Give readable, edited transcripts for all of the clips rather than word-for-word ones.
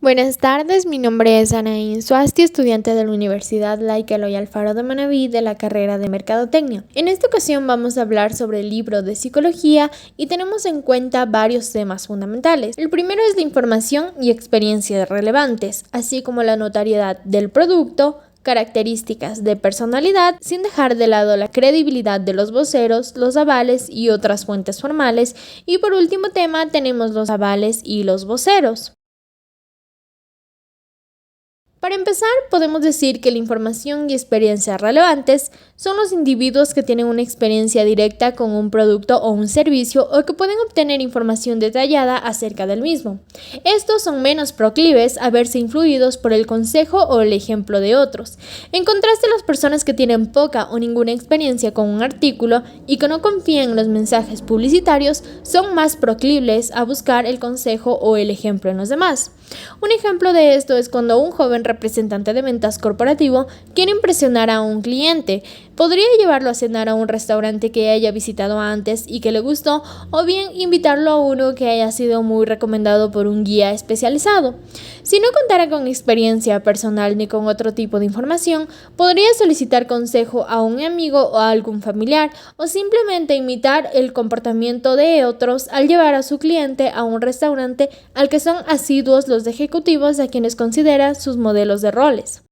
Buenas tardes, mi nombre es Anaín Suasti, estudiante de la Universidad Laica Eloy Alfaro de Manabí de la carrera de Mercadotecnia. En esta ocasión vamos a hablar sobre el libro de psicología y tenemos en cuenta varios temas fundamentales. El primero es la información y experiencias relevantes, así como la notariedad del producto, características de personalidad, sin dejar de lado la credibilidad de los voceros, los avales y otras fuentes formales. Y por último tema tenemos los avales y los voceros. Para empezar, podemos decir que la información y experiencias relevantes son los individuos que tienen una experiencia directa con un producto o un servicio o que pueden obtener información detallada acerca del mismo. Estos son menos proclives a verse influidos por el consejo o el ejemplo de otros. En contraste, las personas que tienen poca o ninguna experiencia con un artículo y que no confían en los mensajes publicitarios son más proclives a buscar el consejo o el ejemplo en los demás. Un ejemplo de esto es cuando un joven representante de ventas corporativo quiere impresionar a un cliente. Podría llevarlo a cenar a un restaurante que haya visitado antes y que le gustó, o bien invitarlo a uno que haya sido muy recomendado por un guía especializado. Si no contara con experiencia personal ni con otro tipo de información, podría solicitar consejo a un amigo o a algún familiar, o simplemente imitar el comportamiento de otros al llevar a su cliente a un restaurante al que son asiduos los ejecutivos a quienes considera sus modelos de roles.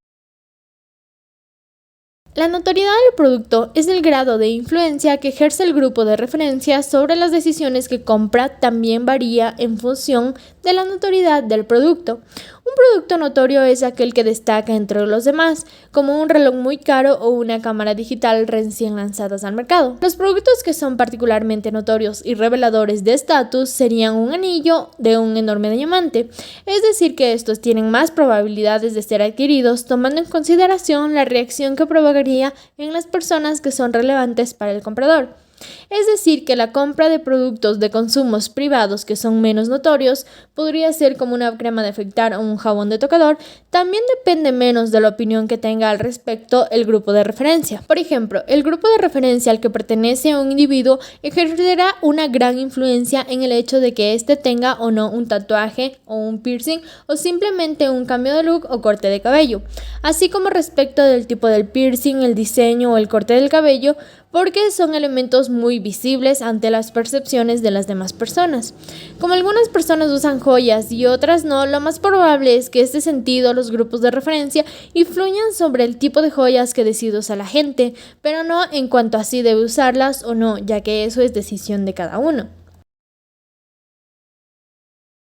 La notoriedad del producto es el grado de influencia que ejerce el grupo de referencia sobre las decisiones que compra. También varía en función de la notoriedad del producto. Un producto notorio es aquel que destaca entre los demás, como un reloj muy caro o una cámara digital recién lanzadas al mercado. Los productos que son particularmente notorios y reveladores de estatus serían un anillo de un enorme diamante, es decir que estos tienen más probabilidades de ser adquiridos tomando en consideración la reacción que provocaría en las personas que son relevantes para el comprador. Es decir, que la compra de productos de consumos privados que son menos notorios podría ser como una crema de afeitar o un jabón de tocador. También depende menos de la opinión que tenga al respecto el grupo de referencia. Por ejemplo, el grupo de referencia al que pertenece un individuo ejercerá una gran influencia en el hecho de que éste tenga o no un tatuaje o un piercing o simplemente un cambio de look o corte de cabello, así como respecto del tipo del piercing, el diseño o el corte del cabello, porque son elementos muy visibles ante las percepciones de las demás personas. Como algunas personas usan joyas y otras no, lo más probable es que en este sentido los grupos de referencia influyan sobre el tipo de joyas que decide usar la gente, pero no en cuanto a si debe usarlas o no, ya que eso es decisión de cada uno.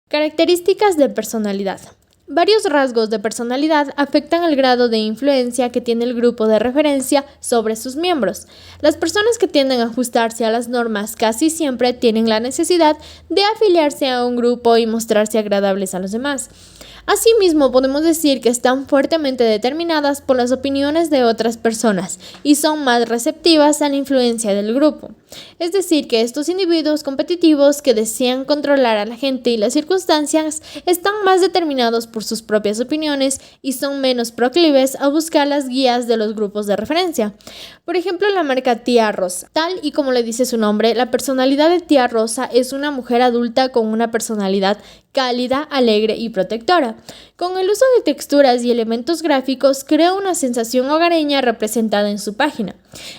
Características de personalidad. Varios rasgos de personalidad afectan el grado de influencia que tiene el grupo de referencia sobre sus miembros. Las personas que tienden a ajustarse a las normas casi siempre tienen la necesidad de afiliarse a un grupo y mostrarse agradables a los demás. Asimismo, podemos decir que están fuertemente determinadas por las opiniones de otras personas y son más receptivas a la influencia del grupo. Es decir, que estos individuos competitivos que desean controlar a la gente y las circunstancias están más determinados por sus propias opiniones y son menos proclives a buscar las guías de los grupos de referencia. Por ejemplo, la marca Tía Rosa. Tal y como le dice su nombre, la personalidad de Tía Rosa es una mujer adulta con una personalidad cálida, alegre y protectora. Con el uso de texturas y elementos gráficos, crea una sensación hogareña representada en su página.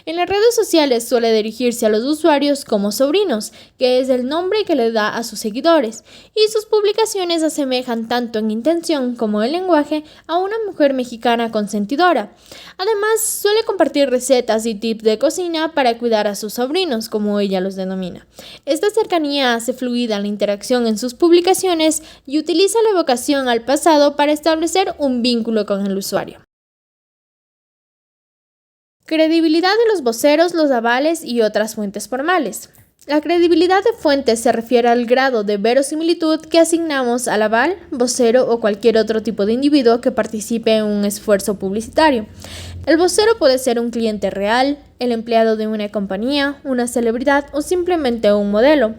En las redes sociales suele dirigirse a los usuarios como sobrinos, que es el nombre que le da a sus seguidores, y sus publicaciones asemejan tanto en intención como en lenguaje a una mujer mexicana consentidora. Además, suele compartir recetas y tips de cocina para cuidar a sus sobrinos, como ella los denomina. Esta cercanía hace fluida la interacción en sus publicaciones y utiliza la evocación al pasado para establecer un vínculo con el usuario. Credibilidad de los voceros, los avales y otras fuentes formales. La credibilidad de fuentes se refiere al grado de verosimilitud que asignamos al aval, vocero o cualquier otro tipo de individuo que participe en un esfuerzo publicitario. El vocero puede ser un cliente real, el empleado de una compañía, una celebridad o simplemente un modelo.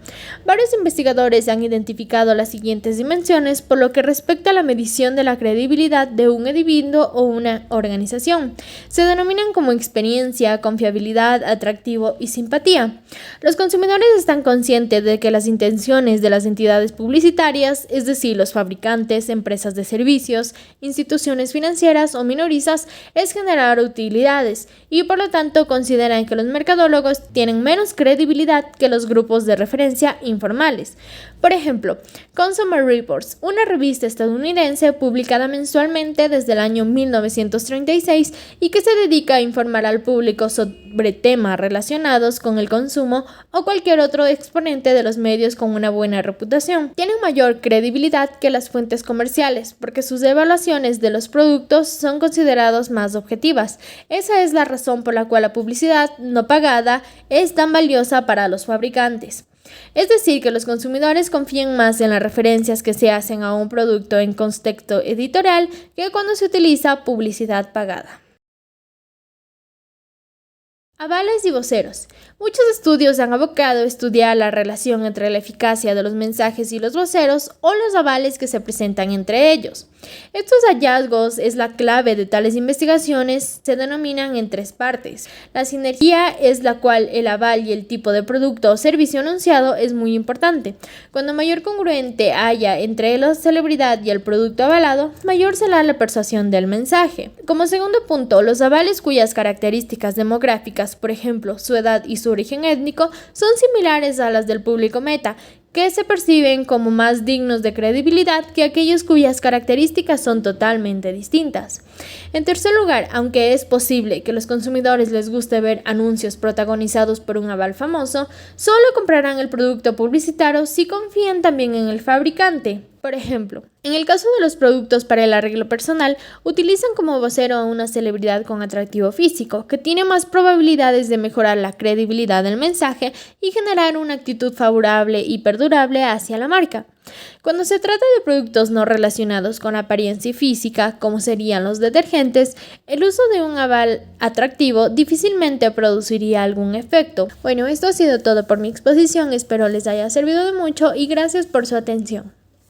Varios investigadores han identificado las siguientes dimensiones por lo que respecta a la medición de la credibilidad de un individuo o una organización. Se denominan como experiencia, confiabilidad, atractivo y simpatía. Los consumidores están conscientes de que las intenciones de las entidades publicitarias, es decir, los fabricantes, empresas de servicios, instituciones financieras o minoristas, es generar utilidades y por lo tanto consideran que los mercadólogos tienen menos credibilidad que los grupos de referencia informales. Por ejemplo, Consumer Reports, una revista estadounidense publicada mensualmente desde el año 1936 y que se dedica a informar al público sobre temas relacionados con el consumo o cualquier otro exponente de los medios con una buena reputación. Tienen mayor credibilidad que las fuentes comerciales porque sus evaluaciones de los productos son considerados más objetivas. Esa es la razón por la cual la publicidad no pagada es tan valiosa para los fabricantes. Es decir, que los consumidores confían más en las referencias que se hacen a un producto en contexto editorial que cuando se utiliza publicidad pagada. Avales y voceros. Muchos estudios han abocado a estudiar la relación entre la eficacia de los mensajes y los voceros o los avales que se presentan entre ellos. Estos hallazgos es la clave de tales investigaciones, se denominan en tres partes. La sinergia es la cual el aval y el tipo de producto o servicio anunciado es muy importante. Cuando mayor congruente haya entre la celebridad y el producto avalado, mayor será la persuasión del mensaje. Como segundo punto, los avales cuyas características demográficas, por ejemplo, su edad y su origen étnico, son similares a las del público meta, que se perciben como más dignos de credibilidad que aquellos cuyas características son totalmente distintas. En tercer lugar, aunque es posible que a los consumidores les guste ver anuncios protagonizados por un aval famoso, solo comprarán el producto publicitario si confían también en el fabricante. Por ejemplo, en el caso de los productos para el arreglo personal, utilizan como vocero a una celebridad con atractivo físico, que tiene más probabilidades de mejorar la credibilidad del mensaje y generar una actitud favorable y perdurable hacia la marca. Cuando se trata de productos no relacionados con apariencia física, como serían los detergentes, el uso de un aval atractivo difícilmente produciría algún efecto. Bueno, esto ha sido todo por mi exposición, espero les haya servido de mucho y gracias por su atención.